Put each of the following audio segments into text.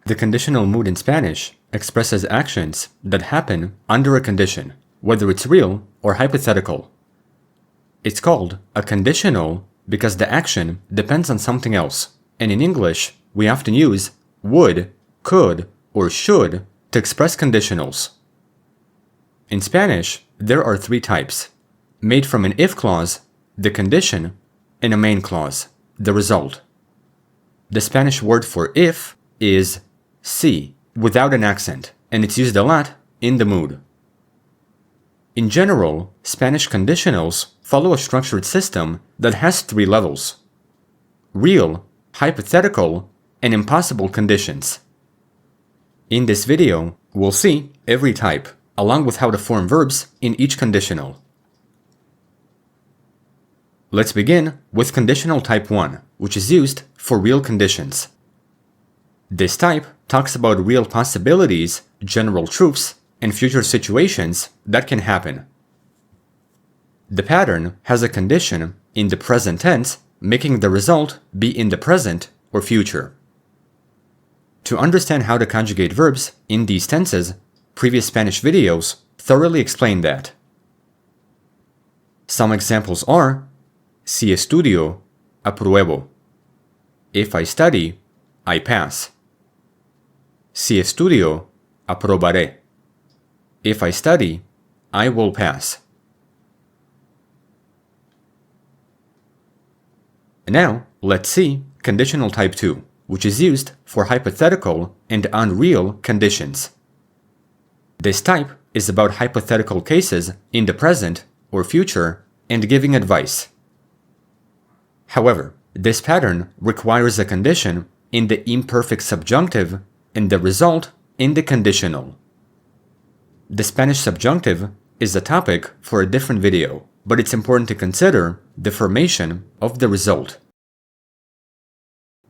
The conditional mood in Spanish expresses actions that happen under a condition, whether it's real or hypothetical. It's called a conditional because the action depends on something else, and in English, we often use would, could, or should to express conditionals. In Spanish, there are three types, made from an if clause, the condition, and a main clause, the result. The Spanish word for if is si, without an accent, and it's used a lot in the mood. In general, Spanish conditionals follow a structured system that has three levels: real, hypothetical, and impossible conditions. In this video, we'll see every type, along with how to form verbs in each conditional. Let's begin with conditional type 1, which is used for real conditions. This type talks about real possibilities, general truths, and future situations that can happen. The pattern has a condition in the present tense, making the result be in the present or future. To understand how to conjugate verbs in these tenses, previous Spanish videos thoroughly explain that. Some examples are: si estudio, apruebo. If I study, I pass. Si estudio, aprobaré. If I study, I will pass. Now, let's see conditional type 2, which is used for hypothetical and unreal conditions. This type is about hypothetical cases in the present or future and giving advice. However, this pattern requires a condition in the imperfect subjunctive and the result in the conditional. The Spanish subjunctive is a topic for a different video, but it's important to consider the formation of the result.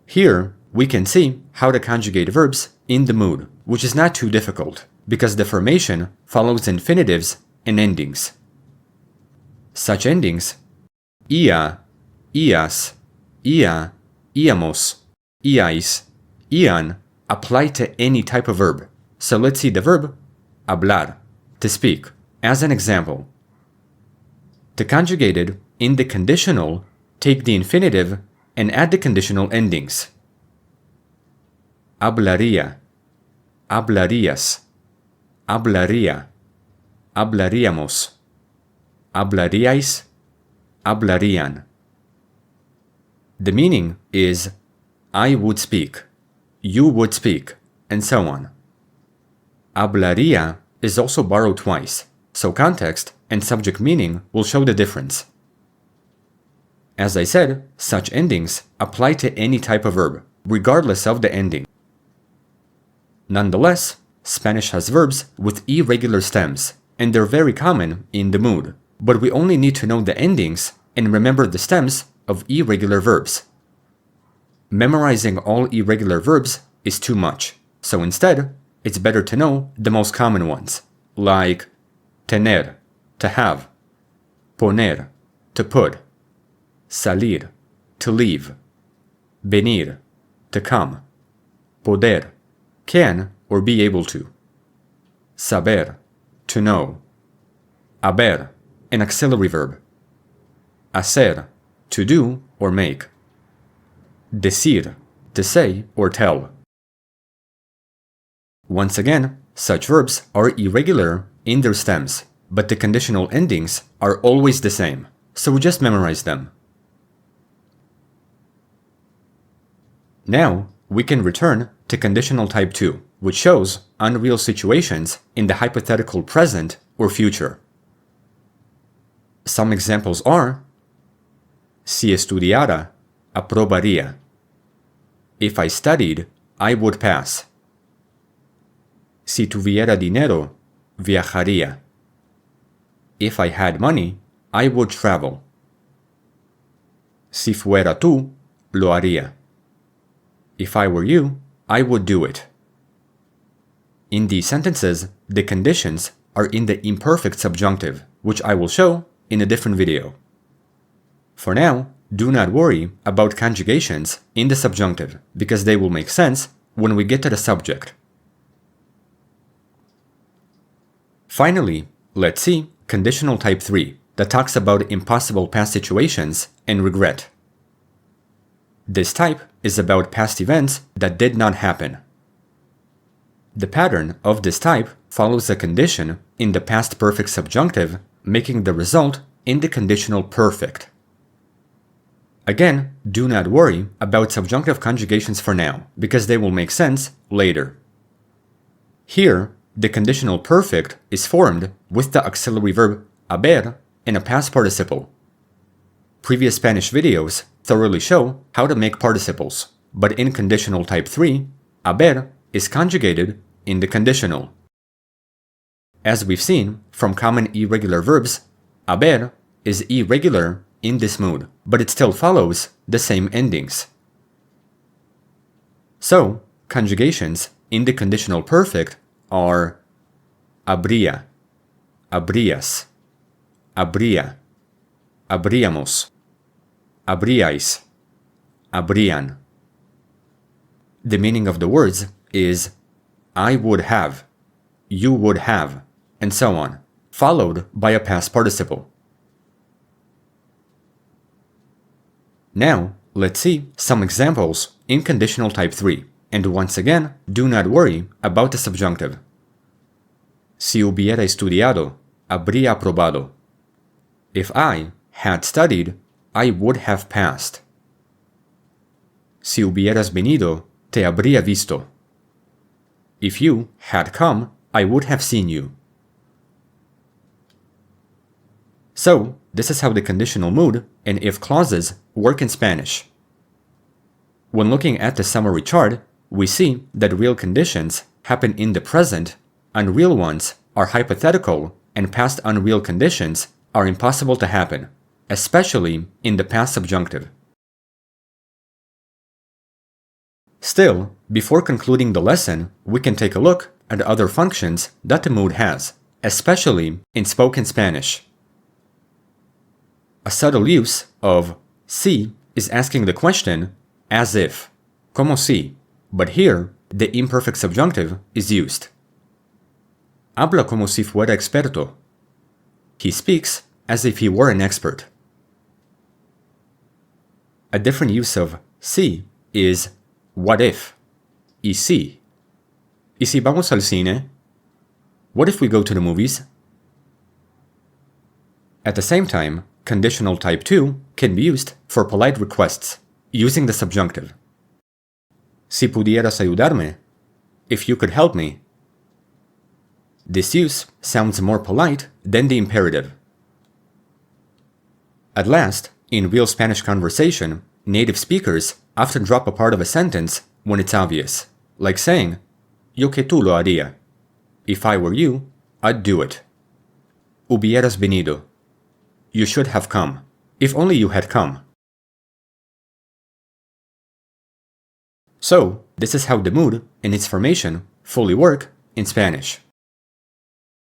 Here, we can see how to conjugate verbs in the mood, which is not too difficult, because the formation follows infinitives and endings. Such endings: ia, ias, ia, iamos, iais, ian, apply to any type of verb. So let's see the verb hablar, to speak, as an example. To conjugate it in the conditional, take the infinitive and add the conditional endings. Hablaría, hablarías, hablaría, hablaríamos, hablaríais, hablarían. The meaning is I would speak, you would speak, and so on. Hablaría is also borrowed twice, so context and subject meaning will show the difference. As I said, such endings apply to any type of verb, regardless of the ending. Nonetheless, Spanish has verbs with irregular stems, and they're very common in the mood, but we only need to know the endings and remember the stems of irregular verbs. Memorizing all irregular verbs is too much, so instead, it's better to know the most common ones, like tener, to have, poner, to put, salir, to leave, venir, to come, poder, can or be able to, saber, to know, haber, an auxiliary verb, hacer, to do or make, decir, to say or tell. Once again, such verbs are irregular in their stems, but the conditional endings are always the same, so we just memorize them. Now, we can return to conditional type 2, which shows unreal situations in the hypothetical present or future. Some examples are: si estudiara, aprobaría. If I studied, I would pass. Si tuviera dinero, viajaría. If I had money, I would travel. Si fuera tú, lo haría. If I were you, I would do it. In these sentences, the conditions are in the imperfect subjunctive, which I will show in a different video. For now, do not worry about conjugations in the subjunctive, because they will make sense when we get to the subject. Finally, let's see conditional type 3 that talks about impossible past situations and regret. This type is about past events that did not happen. The pattern of this type follows a condition in the past perfect subjunctive, making the result in the conditional perfect. Again, do not worry about subjunctive conjugations for now, because they will make sense later. Here, the conditional perfect is formed with the auxiliary verb haber and a past participle. Previous Spanish videos thoroughly show how to make participles, but in conditional type 3, haber is conjugated in the conditional. As we've seen from common irregular verbs, haber is irregular in this mood, but it still follows the same endings. So, conjugations in the conditional perfect are habría, habrías, habría, habríamos, habríais, habrían. The meaning of the words is I would have, you would have, and so on, followed by a past participle. Now, let's see some examples in conditional type 3, and once again, do not worry about the subjunctive. Si hubiera estudiado, habría aprobado. If I had studied, I would have passed. Si hubieras venido, te habría visto. If you had come, I would have seen you. So, this is how the conditional mood and if clauses work in Spanish. When looking at the summary chart, we see that real conditions happen in the present, unreal ones are hypothetical, and past unreal conditions are impossible to happen, especially in the past subjunctive. Still, before concluding the lesson, we can take a look at other functions that the mood has, especially in spoken Spanish. A subtle use of si is asking the question as if, como si, but here the imperfect subjunctive is used. Habla como si fuera experto. He speaks as if he were an expert. A different use of si is what if, y si. ¿Y si vamos al cine? What if we go to the movies? At the same time, conditional type 2 can be used for polite requests, using the subjunctive. Si pudieras ayudarme, if you could help me. This use sounds more polite than the imperative. At last, in real Spanish conversation, native speakers often drop a part of a sentence when it's obvious, like saying, yo que tú lo haría. If I were you, I'd do it. Hubieras venido. You should have come. If only you had come. So, this is how the mood and its formation fully work in Spanish.